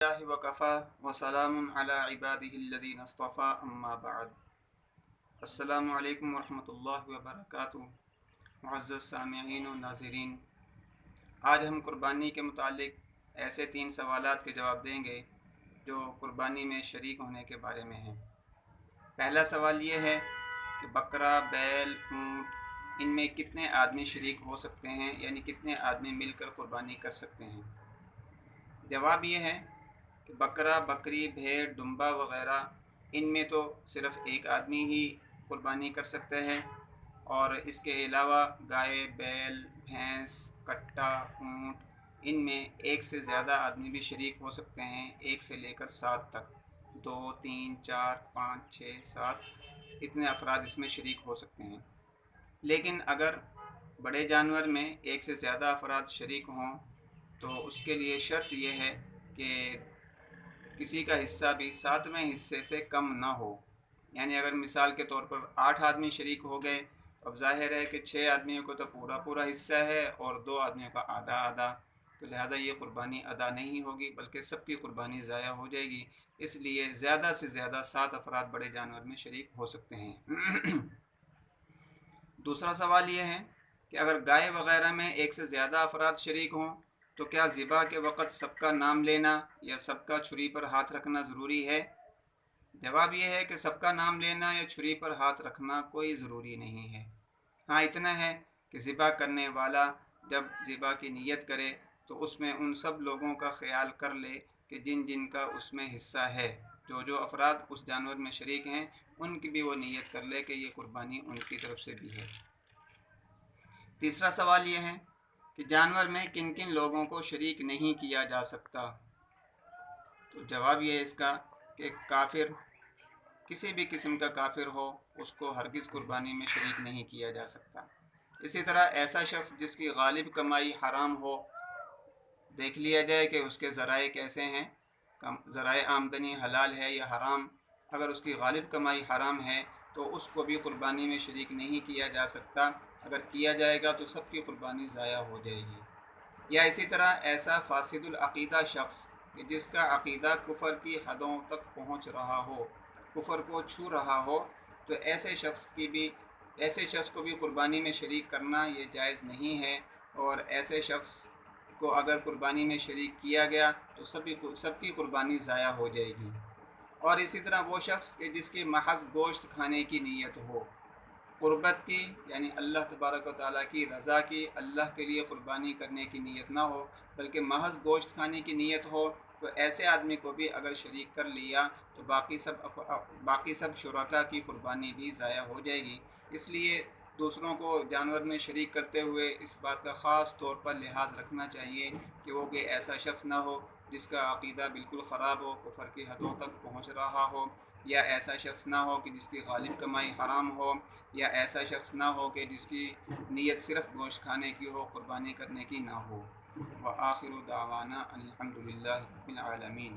वकफ़ा वसलामुन अला इबादिहिल्लज़ीन इस्तफ़ा अम्मा बाद। अस्सलामु अलैकुम वरहमतुल्लाहि वबरकातुहू। मुअज़्ज़ज़ सामिईन व नाज़रीन, आज हम कुर्बानी के मुतालिक ऐसे 3 सवालात के जवाब देंगे जो कुर्बानी में शरीक होने के बारे में हैं। पहला सवाल ये है कि बकरा, बैल, ऊँट, इनमें कितने आदमी शरीक हो सकते हैं, यानी कितने आदमी मिलकर कुर्बानी कर सकते हैं। जवाब ये है कि बकरा, बकरी, भेड़, दुम्बा वग़ैरह, इनमें तो सिर्फ़ एक आदमी ही कुर्बानी कर सकते हैं, और इसके अलावा गाय, बैल, भैंस, कट्टा, ऊँट, इनमें एक से ज़्यादा आदमी भी शरीक हो सकते हैं, 1 से लेकर 7 तक। 2, 3, 4, 5, 6, 7 इतने अफराद इसमें शरीक हो सकते हैं। लेकिन अगर बड़े जानवर में 1 से ज़्यादा अफराद शरीक हों तो उसके लिए शर्त यह है कि किसी का हिस्सा भी 7वें हिस्से से कम ना हो। यानी अगर मिसाल के तौर पर 8 आदमी शरीक हो गए, अब ज़ाहिर है कि 6 आदमियों को तो पूरा पूरा हिस्सा है और 2 आदमियों का आधा आधा, तो लिहाजा ये कुर्बानी अदा नहीं होगी बल्कि सबकी कुर्बानी ज़ाया हो जाएगी। इसलिए ज़्यादा से ज़्यादा 7 अफराद बड़े जानवर में शरीक हो सकते हैं। दूसरा सवाल ये है कि अगर गाय वग़ैरह में 1 से ज़्यादा अफराद शरीक हों तो क्या ज़िबा के वक़्त सबका नाम लेना या सबका छुरी पर हाथ रखना ज़रूरी है। जवाब यह है कि सबका नाम लेना या छुरी पर हाथ रखना कोई ज़रूरी नहीं है। हाँ, इतना है कि ज़िबा करने वाला जब ज़िबा की नीयत करे तो उसमें उन सब लोगों का ख्याल कर ले कि जिन जिन का उसमें हिस्सा है, जो जो अफराद उस जानवर में शरीक हैं, उनकी भी वो नीयत कर ले कि ये कुर्बानी उनकी तरफ से भी है। तीसरा सवाल ये है कि जानवर में किन किन लोगों को शरीक नहीं किया जा सकता। तो जवाब ये है इसका कि काफिर, किसी भी किस्म का काफिर हो, उसको हरगिज़ कुर्बानी में शरीक नहीं किया जा सकता। इसी तरह ऐसा शख्स जिसकी गालिब कमाई हराम हो, देख लिया जाए कि उसके ज़राए कैसे हैं, ज़राए आमदनी हलाल है या हराम। अगर उसकी गालिब कमाई हराम है तो उसको भी कुर्बानी में शरीक नहीं किया जा सकता। अगर किया जाएगा तो सबकी कुर्बानी ज़ाया हो जाएगी। या इसी तरह ऐसा फासिदुल अक़ीदा शख्स कि जिसका अक़ीदा कुफ़र की हदों तक पहुँच रहा हो, कुफ़र को छू रहा हो, तो ऐसे शख्स को भी कुर्बानी में शरीक करना ये जायज़ नहीं है। और ऐसे शख्स को अगर कुर्बानी में शरीक किया गया तो सबकी कुर्बानी ज़ाया हो जाएगी। और इसी तरह वो शख्स कि जिसकी महज गोश्त खाने की नीयत हो, क़ुर्बत की, यानी अल्लाह तबारक व तआला की रज़ा की, अल्लाह के लिए कुर्बानी करने की नीयत ना हो बल्कि महज गोश्त खाने की नीयत हो, तो ऐसे आदमी को भी अगर शरीक कर लिया तो बाकी सब शुरका की कुर्बानी भी ज़ाया हो जाएगी। इसलिए दूसरों को जानवर में शरीक करते हुए इस बात का ख़ास तौर पर लिहाज रखना चाहिए कि वो कोई ऐसा शख्स ना हो जिसका अक़ीदा बिल्कुल ख़राब हो, कुफ़र की हदों तक पहुँच रहा हो, या ऐसा शख्स ना हो कि जिसकी गालिब कमाई हराम हो, या ऐसा शख्स ना हो कि जिसकी नीयत सिर्फ़ गोश्त खाने की हो, कुर्बानी करने की ना हो। व आखिरु दावाना अनिल हम्दुलिल्लाहि रब्बिल आलमीन।